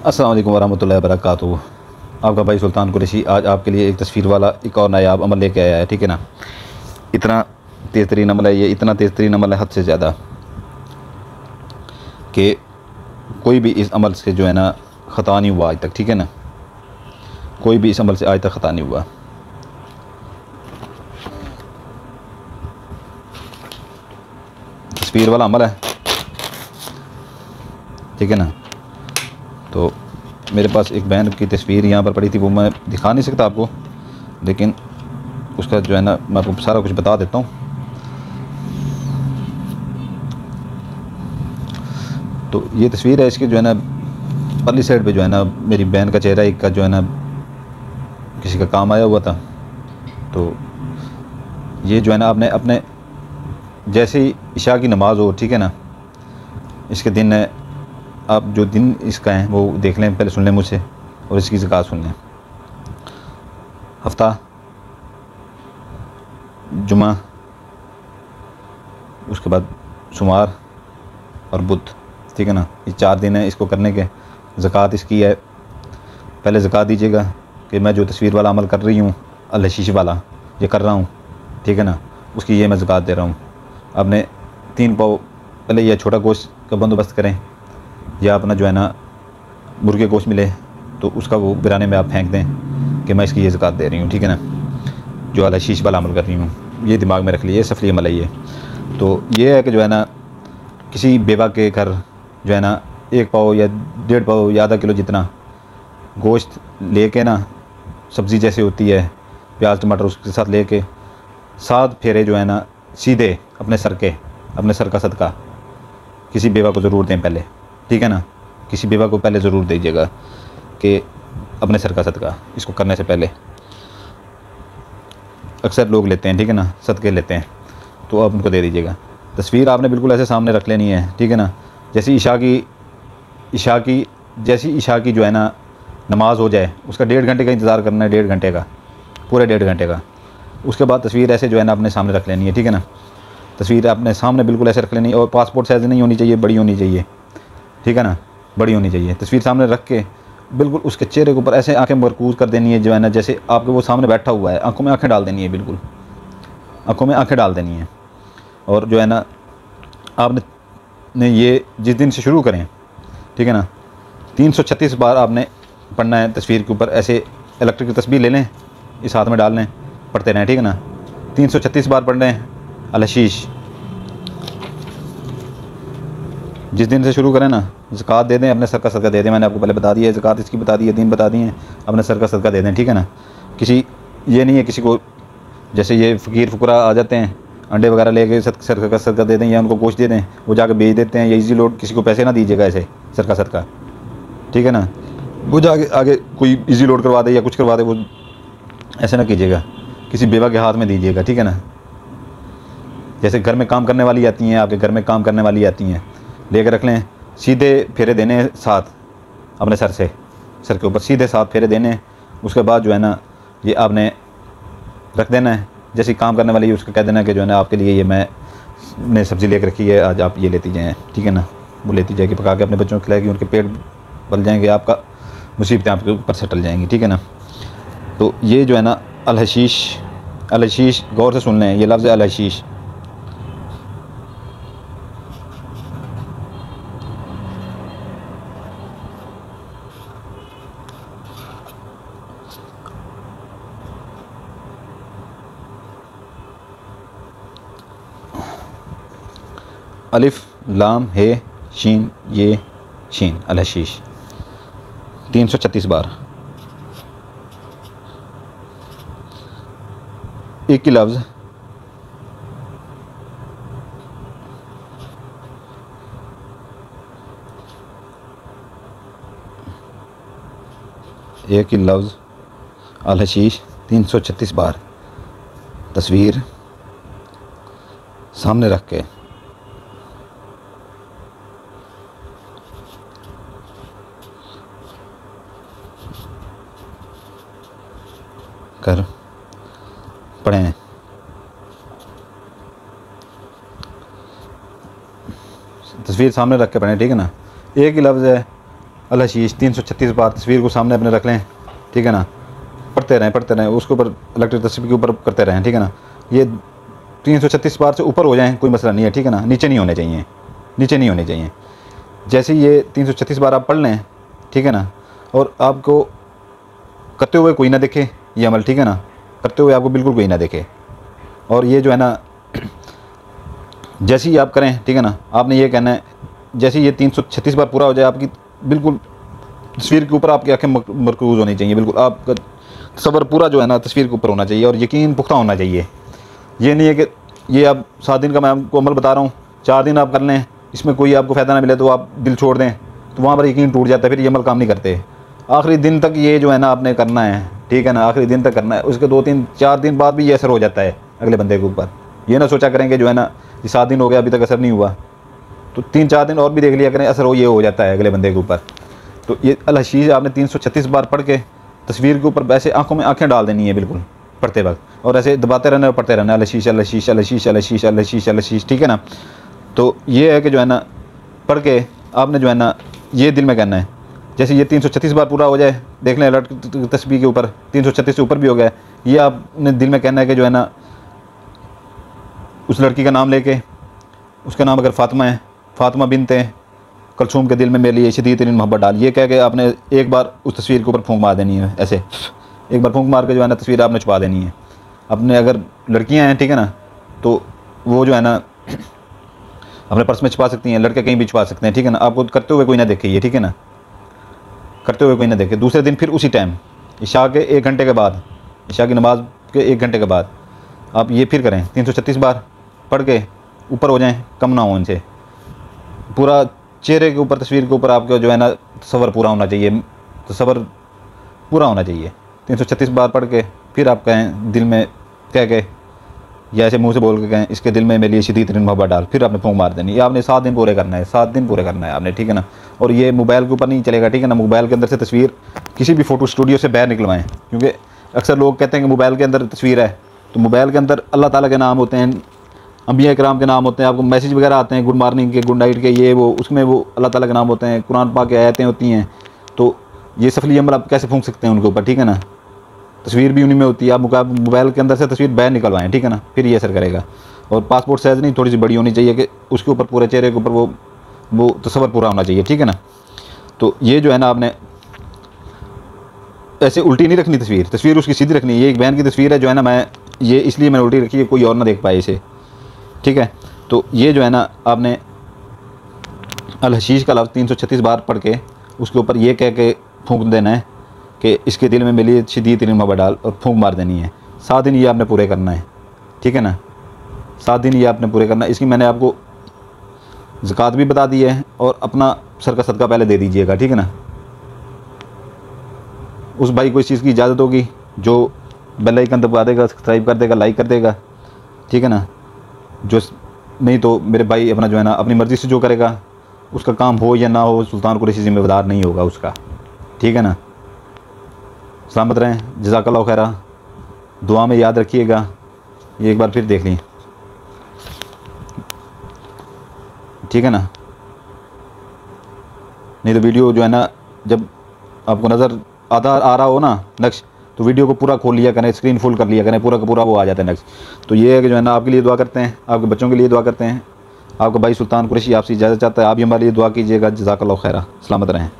अस्सलाम वालेकुम वरहमतुल्लाहि वबरकातुहू। आपका भाई सुल्तान कुरैशी आज आपके लिए एक तस्वीर वाला एक और नायाब अमल लेके आया है। ठीक है ना। इतना तेज़ तरीन अमल है ये, इतना तेज़ तरीन अमल है हद से ज़्यादा कि कोई भी इस अमल से जो है ना ख़ता नहीं हुआ आज तक। ठीक है ना, कोई भी इस अमल से आज तक ख़ता नहीं हुआ। तस्वीर वाला अमल है, ठीक है ना। तो मेरे पास एक बहन की तस्वीर यहाँ पर पड़ी थी, वो मैं दिखा नहीं सकता आपको, लेकिन उसका जो है ना मैं आपको सारा कुछ बता देता हूँ। तो ये तस्वीर है, इसकी जो है ना परली साइड पे जो है ना मेरी बहन का चेहरा एक का जो है ना किसी का काम आया हुआ था। तो ये जो है ना आपने अपने जैसे ही इशा की नमाज़ हो, ठीक है ना, इसके दिन है, आप जो दिन इसका है वो देख लें, पहले सुन लें मुझसे और इसकी ज़कात सुन लें। हफ्ता, जुमा, उसके बाद सोमवार और बुध, ठीक है ना, ये 4 दिन है इसको करने के। ज़कात इसकी है, पहले ज़कात दीजिएगा कि मैं जो तस्वीर वाला अमल कर रही हूँ, अल-हशीश वाला ये कर रहा हूँ, ठीक है ना, उसकी ये मैं ज़कात दे रहा हूँ। आपने 3 पाव पहले यह छोटा गोश्त का बंदोबस्त करें, या अपना जो है ना मुर्गे गोश्त मिले तो उसका वो बिराने में आप फेंक दें कि मैं इसकी ये ज़कात दे रही हूँ, ठीक है ना, जो अल-हशीश वाला अमल कर रही हूँ। ये दिमाग में रख लिए, सफली अमल है ये। तो ये है कि जो है ना किसी बेवा के घर जो है ना 1 पाव या 1.5 पाव या आधा किलो जितना गोश्त लेके ना, सब्ज़ी जैसे होती है, प्याज टमाटर उसके साथ लेके 7 फेरे जो है ना सीधे अपने सर का सदका किसी बेवा को ज़रूर दें पहले, ठीक है ना। किसी बेवा को पहले ज़रूर दीजिएगा कि अपने सर का सदका इसको करने से पहले। अक्सर लोग लेते हैं, ठीक है ना, सदके लेते हैं, तो आप उनको दे दीजिएगा। तस्वीर आपने बिल्कुल ऐसे सामने रख लेनी है, ठीक है ना। जैसी इशा की जो है ना नमाज हो जाए, उसका 1.5 घंटे का इंतज़ार करना है, 1.5 घंटे का, पूरे 1.5 घंटे का। उसके बाद तस्वीर ऐसे जो है ना अपने सामने रख लेनी है, ठीक है ना। तस्वीर अपने सामने बिल्कुल ऐसे रख लेनी है, और पासपोर्ट साइज़ नहीं होनी चाहिए, बड़ी होनी चाहिए, ठीक है ना, बड़ी होनी चाहिए। तस्वीर सामने रख के बिल्कुल उसके चेहरे के ऊपर ऐसे आंखें मरकूज़ कर देनी है, जो है ना जैसे आपके वो सामने बैठा हुआ है, आंखों में आंखें डाल देनी है, बिल्कुल आंखों में आंखें डाल देनी है। और जो है ना आपने ये जिस दिन से शुरू करें, ठीक है ना, 336 बार आपने पढ़ना है तस्वीर के ऊपर। ऐसे इलेक्ट्रिक की तस्वीर ले लें, इस हाथ में डाल लें, पढ़ते रहें, ठीक है ना। 336 बार पढ़ लें अल-हशीश। जिस दिन से शुरू करें ना, ज़कात दे दें, अपने सर का सदका दे दें। मैंने आपको पहले बता दिया है, ज़कात इसकी बता दी है, दिन बता दिए हैं, अपने सर का सदका दे दें, ठीक है ना। किसी ये नहीं है किसी को, जैसे ये फ़कीर फुकरा आ जाते हैं, अंडे वगैरह लेके सर का सदका दे दें, या उनको गोश्त दे दें, वो जाकर बेच देते हैं, या ईजी लोड, किसी को पैसे ना दीजिएगा ऐसे सर का सदका, ठीक है ना। वो जाके आगे कोई ईजी लोड करवा दे या कुछ करवा दे, वो ऐसे ना कीजिएगा, किसी बेवा के हाथ में दीजिएगा, ठीक है ना। जैसे घर में काम करने वाली आती हैं, आपके घर में काम करने वाली आती हैं, लेकर रख लें, सीधे फेरे देने 7 अपने सर के ऊपर सीधे 7 फेरे देने। उसके बाद जो है ना ये आपने रख देना है, जैसे काम करने वाली उसको कह देना कि जो है ना आपके लिए ये मैंने सब्ज़ी लेकर रखी है, आज आप ये लेती जाएँ, ठीक है ना। वो लेती जाएगी, पका के अपने बच्चों को खिलाएगी, उनके पेट पल जाएंगे, आपका मुसीबतें आपके ऊपर से टल जाएंगी, ठीक है ना। तो ये जो है ना अल-हशीश गौर से सुन लें, ये लफ्ज़ अल-हशीश। अलिफ लाम हे शीन ये शीन अल-हशीश 336 बार। एक ही लफ्ज़ अल-हशीश 336 बार तस्वीर सामने रख के कर पढ़ें। तस्वीर सामने रख के पढ़ें, ठीक है ना। एक ही लफ्ज़ है अल हशीश 336 बार तस्वीर को सामने अपने रख लें, ठीक है ना, पढ़ते रहें, उसके ऊपर इलेक्ट्रिक तस्वीर के ऊपर करते रहें, ठीक है ना। ये 336 बार से ऊपर हो जाएं कोई मसला नहीं है, ठीक है ना, नीचे नहीं होने चाहिए। जैसे ये 336 बार आप पढ़ लें, ठीक है ना, और आपको करते हुए कोई ना देखे ये अमल, ठीक है ना, करते हुए आपको बिल्कुल कोई ना देखे। और ये जो है ना जैसे ही आप करें, ठीक है ना, आपने ये कहना है जैसे ये 336 बार पूरा हो जाए, आपकी बिल्कुल तस्वीर के ऊपर आपकी आंखें मरकूज़ होनी चाहिए, बिल्कुल आपका सब्र पूरा जो है ना तस्वीर के ऊपर होना चाहिए और यकीन पुख्ता होना चाहिए। ये नहीं है कि ये आप 7 दिन का मैं आपको अमल बता रहा हूँ, 4 दिन आप कर लें, इसमें कोई आपको फ़ायदा ना मिले तो आप दिल छोड़ दें, तो वहाँ पर यकीन टूट जाता है, फिर ये अमल काम नहीं करते। आखिरी दिन तक ये जो है ना आपने करना है, ठीक है ना, आखिरी दिन तक करना है। उसके 2-3-4 दिन बाद भी ये असर हो जाता है अगले बंदे के ऊपर। ये ना सोचा करें कि जो है ना ये 7 दिन हो गया अभी तक असर नहीं हुआ, तो 3-4 दिन और भी देख लिया करें, असर ये हो जाता है अगले बंदे के ऊपर। तो ये अल हशीश आपने 336 बार पढ़ के तस्वीर के ऊपर ऐसे आंखों में आंखें डाल देनी है बिल्कुल पढ़ते वक्त, और ऐसे दबाते रहना और पढ़ते रहना, अल हशीश अल हशीश अल हशीश अल हशीश अल हशीश अल हशीश, ठीक है ना। तो ये है कि जो है ना पढ़ के आपने जो है ना ये दिल में कहना है। जैसे ये 336 बार पूरा हो जाए, देख लें अलर्ट तस्वीर के ऊपर 336 से ऊपर भी हो गया, ये आपने दिल में कहना है कि जो है ना उस लड़की का नाम लेके, उसका नाम अगर फ़ातिमा है, फ़ातिमा बिन्ते कलसूम के दिल में मेरे लिए शदीद तरीन मोहब्बत डाल, ये कह के आपने एक बार उस तस्वीर के ऊपर फूंक मार देनी है, ऐसे एक बार फूंक मार के जो है ना तस्वीर आपने छुपा देनी है अपने। अगर लड़कियां हैं, ठीक है ना, तो वो जो है ना अपने पर्स में छुपा सकती हैं, लड़के कहीं भी छुपा सकते हैं, ठीक है ना। आपको करते हुए कोई ना देखे ये, ठीक है ना, करते हुए कोई ना देखे। दूसरे दिन फिर उसी टाइम इशा के 1 घंटे के बाद, इशा की नमाज के 1 घंटे के बाद आप ये फिर करें, 336 बार पढ़ के ऊपर हो जाएं, कम ना हो इनसे। पूरा चेहरे के ऊपर, तस्वीर के ऊपर आपका जो है ना तसव्वुर पूरा होना चाहिए, तसव्वुर पूरा होना चाहिए। 336 बार पढ़ के फिर आप कहें दिल में कह के या ऐसे मुंह से बोल के कहें, इसके दिल में मेरे लिए शदीद तरीन मोहब्बत डाल, फिर आपने फूंक मार देनी। ये आपने 7 दिन पूरे करना है, 7 दिन पूरे करना है आपने, ठीक है ना। और ये मोबाइल के ऊपर नहीं चलेगा, ठीक है ना। मोबाइल के अंदर से तस्वीर किसी भी फ़ोटो स्टूडियो से बाहर निकलवाएं, क्योंकि अक्सर लोग कहते हैं कि मोबाइल के अंदर तस्वीर है, तो मोबाइल के अंदर अल्लाह ताला के नाम होते हैं, अंबिया किराम के नाम होते हैं, आपको मैसेज वगैरह आते हैं गुड मॉर्निंग के, गुड नाइट के, ये वो, उसमें वो अल्लाह ताला के नाम होते हैं, कुरान पाक की आयतें होती हैं। तो ये सफली अमल आप कैसे फूंक सकते हैं उनके ऊपर, ठीक है ना। तस्वीर भी उन्हीं में होती है, आप मोबाइल के अंदर से तस्वीर बाहर निकलवाएं, ठीक है ना, फिर ये असर करेगा। और पासपोर्ट साइज़ नहीं, थोड़ी सी बड़ी होनी चाहिए कि उसके ऊपर पूरे चेहरे के ऊपर वो तस्वर पूरा होना चाहिए, ठीक है ना। तो ये जो है ना आपने ऐसे उल्टी नहीं रखनी तस्वीर उसकी सीधी रखनी है। ये एक बहन की तस्वीर है जो है ना, मैं ये इसलिए मैंने उल्टी रखी है कोई और ना देख पाए इसे, ठीक है। तो ये जो है ना आपने अल हशीश का लफ्ज़ 336 बार पढ़ के उसके ऊपर ये कह के फूंक देना है कि इसके दिल में मेरी शदीद तरीन मोहब्बत डाल, और फूंक मार देनी है। 7 दिन ये आपने पूरे करना है, ठीक है ना, 7 दिन ये आपने पूरे करना है। इसकी मैंने आपको ज़कात भी बता दी है, और अपना सर का सदका पहले दे दीजिएगा, ठीक है ना। उस भाई को इस चीज़ की इजाज़त होगी जो बेल आइकन दबा देगा, सब्सक्राइब कर देगा, लाइक कर देगा, ठीक है ना। जो नहीं तो मेरे भाई अपना जो है ना अपनी मर्ज़ी से जो करेगा, उसका काम हो या ना हो, सुल्तान कुरैशी ज़िम्मेदार नहीं होगा उसका, ठीक है ना। सलामत रहें, जज़ाकल्लाहु खैरा, दुआ में याद रखिएगा। ये एक बार फिर देख लीं, ठीक है ना। नहीं तो वीडियो जो है ना जब आपको नज़र आ रहा हो ना नक्श, तो वीडियो को पूरा खोल लिया करें, स्क्रीन फुल कर लिया करें, पूरा का पूरा वो आ जाता है नक्श। तो ये है कि जो है ना आपके लिए दुआ करते हैं, आपके बच्चों के लिए दुआ करते हैं। आपका भाई सुल्तान कुरैशी आपसे इजाज़त चाहता है, आप भी हमारे लिए दुआ कीजिएगा। जज़ाकल्लाहु खैरा, सलामत रहें।